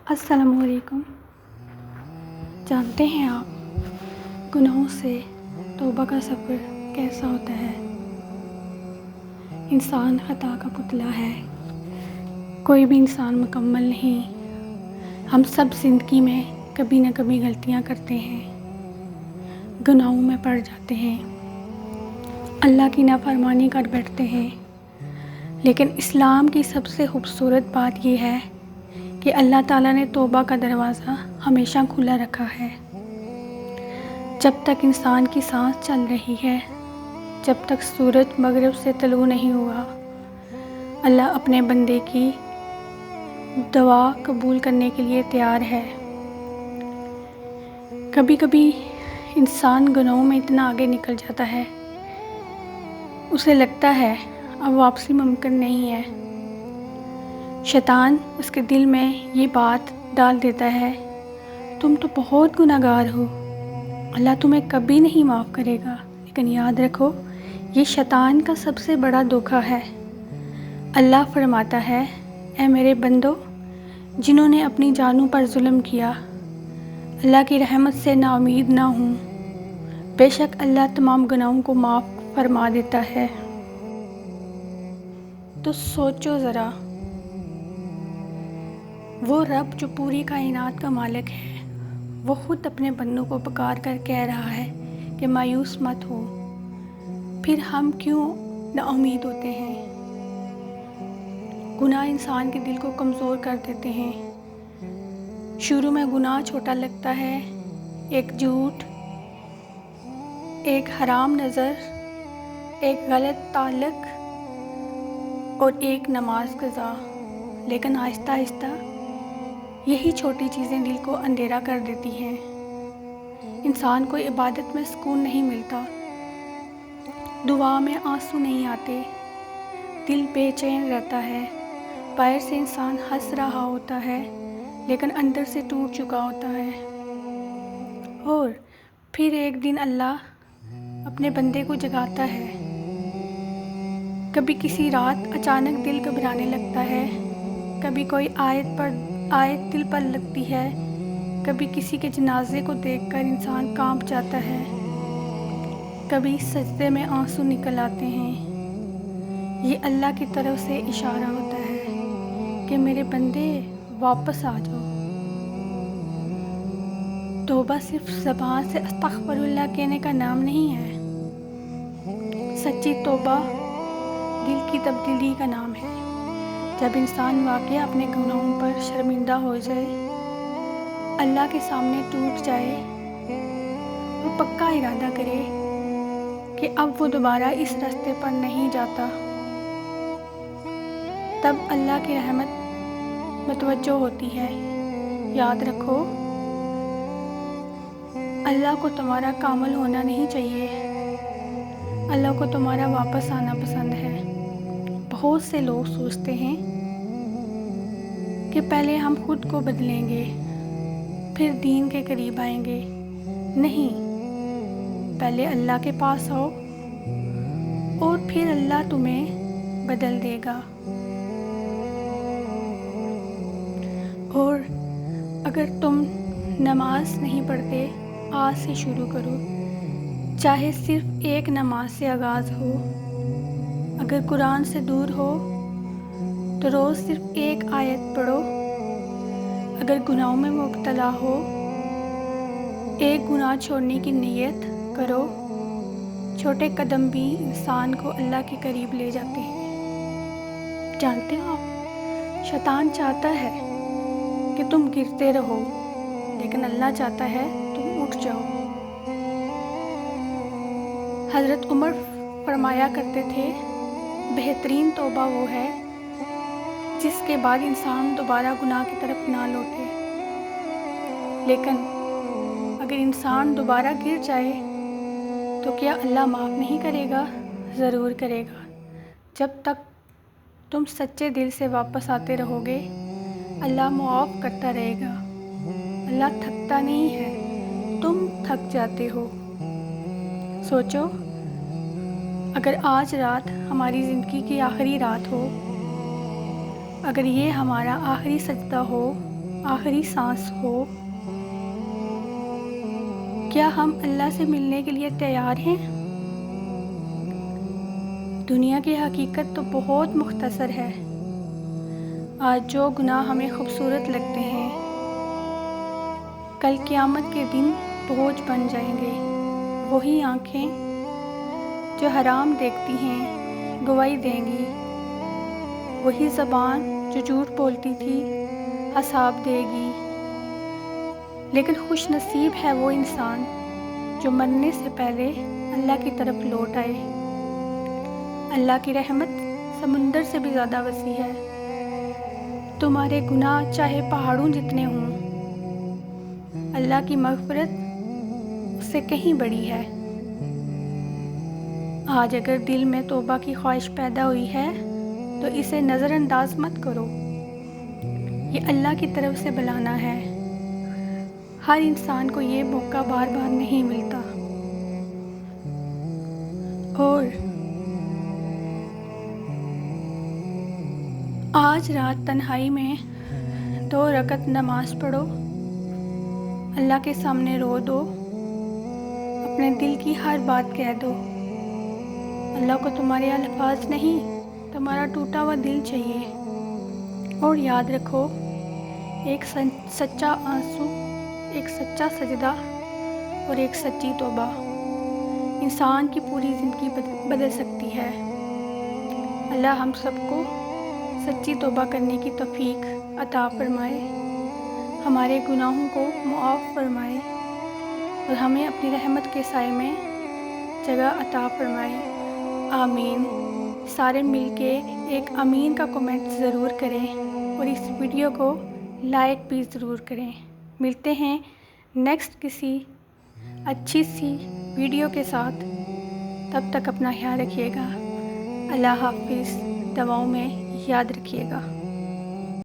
السلام علیکم۔ جانتے ہیں آپ گناہوں سے توبہ کا سفر کیسا ہوتا ہے؟ انسان خطا کا پتلا ہے، کوئی بھی انسان مکمل نہیں۔ ہم سب زندگی میں کبھی نہ کبھی غلطیاں کرتے ہیں، گناہوں میں پڑ جاتے ہیں، اللہ کی نافرمانی کر بیٹھتے ہیں۔ لیکن اسلام کی سب سے خوبصورت بات یہ ہے کہ اللہ تعالیٰ نے توبہ کا دروازہ ہمیشہ کھلا رکھا ہے۔ جب تک انسان کی سانس چل رہی ہے، جب تک سورج مغرب سے طلوع نہیں ہوا، اللہ اپنے بندے کی دعا قبول کرنے کے لیے تیار ہے۔ کبھی کبھی انسان گناہوں میں اتنا آگے نکل جاتا ہے، اسے لگتا ہے اب واپسی ممکن نہیں ہے۔ شیطان اس کے دل میں یہ بات ڈال دیتا ہے، تم تو بہت گناہگار ہو، اللہ تمہیں کبھی نہیں معاف کرے گا۔ لیکن یاد رکھو، یہ شیطان کا سب سے بڑا دھوکہ ہے۔ اللہ فرماتا ہے، اے میرے بندو، جنہوں نے اپنی جانوں پر ظلم کیا، اللہ کی رحمت سے نا امید نہ ہوں، بے شک اللہ تمام گناہوں کو معاف فرما دیتا ہے۔ تو سوچو ذرا، وہ رب جو پوری کائنات کا مالک ہے، وہ خود اپنے بندوں کو پکار کر کہہ رہا ہے کہ مایوس مت ہو، پھر ہم کیوں نا امید ہوتے ہیں؟ گناہ انسان کے دل کو کمزور کر دیتے ہیں۔ شروع میں گناہ چھوٹا لگتا ہے، ایک جھوٹ، ایک حرام نظر، ایک غلط تعلق اور ایک نماز قضا، لیکن آہستہ آہستہ یہی چھوٹی چیزیں دل کو اندھیرا کر دیتی ہیں۔ انسان کو عبادت میں سکون نہیں ملتا، دعا میں آنسو نہیں آتے، دل بے چین رہتا ہے، باہر سے انسان ہنس رہا ہوتا ہے لیکن اندر سے ٹوٹ چکا ہوتا ہے۔ اور پھر ایک دن اللہ اپنے بندے کو جگاتا ہے۔ کبھی کسی رات اچانک دل گھبرانے لگتا ہے، کبھی کوئی آیت دل پر لگتی ہے، کبھی کسی کے جنازے کو دیکھ کر انسان کانپ جاتا ہے، کبھی سجدے میں آنسو نکل آتے ہیں۔ یہ اللہ کی طرف سے اشارہ ہوتا ہے کہ میرے بندے واپس آ جاؤ۔ توبہ صرف زبان سے استغفر اللہ کہنے کا نام نہیں ہے، سچی توبہ دل کی تبدیلی کا نام ہے۔ جب انسان واقعی اپنے گناہوں پر شرمندہ ہو جائے، اللہ کے سامنے ٹوٹ جائے اور پکا ارادہ کرے کہ اب وہ دوبارہ اس راستے پر نہیں جاتا، تب اللہ کی رحمت متوجہ ہوتی ہے۔ یاد رکھو، اللہ کو تمہارا کامل ہونا نہیں چاہیے، اللہ کو تمہارا واپس آنا پسند ہے۔ بہت سے لوگ سوچتے ہیں کہ پہلے ہم خود کو بدلیں گے، پھر دین کے قریب آئیں گے۔ نہیں، پہلے اللہ کے پاس آؤ اور پھر اللہ تمہیں بدل دے گا۔ اور اگر تم نماز نہیں پڑھتے، آج سے شروع کرو، چاہے صرف ایک نماز سے آغاز ہو۔ اگر قرآن سے دور ہو تو روز صرف ایک آیت پڑھو۔ اگر گناہوں میں مبتلا ہو، ایک گناہ چھوڑنے کی نیت کرو۔ چھوٹے قدم بھی انسان کو اللہ کے قریب لے جاتے ہیں۔ جانتے ہو، شیطان چاہتا ہے کہ تم گرتے رہو، لیکن اللہ چاہتا ہے تم اٹھ جاؤ۔ حضرت عمر فرمایا کرتے تھے، بہترین توبہ وہ ہے جس کے بعد انسان دوبارہ گناہ کی طرف نہ لوٹے۔ لیکن اگر انسان دوبارہ گر جائے تو کیا اللہ معاف نہیں کرے گا؟ ضرور کرے گا۔ جب تک تم سچے دل سے واپس آتے رہو گے، اللہ معاف کرتا رہے گا۔ اللہ تھکتا نہیں ہے، تم تھک جاتے ہو۔ سوچو، اگر آج رات ہماری زندگی کی آخری رات ہو، اگر یہ ہمارا آخری سجدہ ہو، آخری سانس ہو، کیا ہم اللہ سے ملنے کے لیے تیار ہیں؟ دنیا کی حقیقت تو بہت مختصر ہے۔ آج جو گناہ ہمیں خوبصورت لگتے ہیں، کل قیامت کے دن بوجھ بن جائیں گے۔ وہی آنکھیں جو حرام دیکھتی ہیں گواہی دیں گی، وہی زبان جو جھوٹ بولتی تھی حساب دے گی۔ لیکن خوش نصیب ہے وہ انسان جو مرنے سے پہلے اللہ کی طرف لوٹ آئے۔ اللہ کی رحمت سمندر سے بھی زیادہ وسیع ہے۔ تمہارے گناہ چاہے پہاڑوں جتنے ہوں، اللہ کی مغفرت اس سے کہیں بڑی ہے۔ آج اگر دل میں توبہ کی خواہش پیدا ہوئی ہے تو اسے نظر انداز مت کرو۔ یہ اللہ کی طرف سے بلانا ہے۔ ہر انسان کو یہ موقع بار بار نہیں ملتا۔ اور آج رات تنہائی میں 2 رکعت نماز پڑھو، اللہ کے سامنے رو دو، اپنے دل کی ہر بات کہہ دو۔ اللہ کو تمہارے الفاظ نہیں، تمہارا ٹوٹا ہوا دل چاہیے۔ اور یاد رکھو، ایک سچا آنسو، ایک سچا سجدہ اور ایک سچی توبہ انسان کی پوری زندگی بدل سکتی ہے۔ اللہ ہم سب کو سچی توبہ کرنے کی توفیق عطا فرمائے، ہمارے گناہوں کو معاف فرمائے اور ہمیں اپنی رحمت کے سائے میں جگہ عطا فرمائے۔ آمین۔ سارے مل کے ایک آمین کا کمنٹ ضرور کریں اور اس ویڈیو کو لائک بھی ضرور کریں۔ ملتے ہیں نیکسٹ کسی اچھی سی ویڈیو کے ساتھ۔ تب تک اپنا خیال رکھیے گا۔ اللہ حافظ۔ دعاؤں میں یاد رکھیے گا۔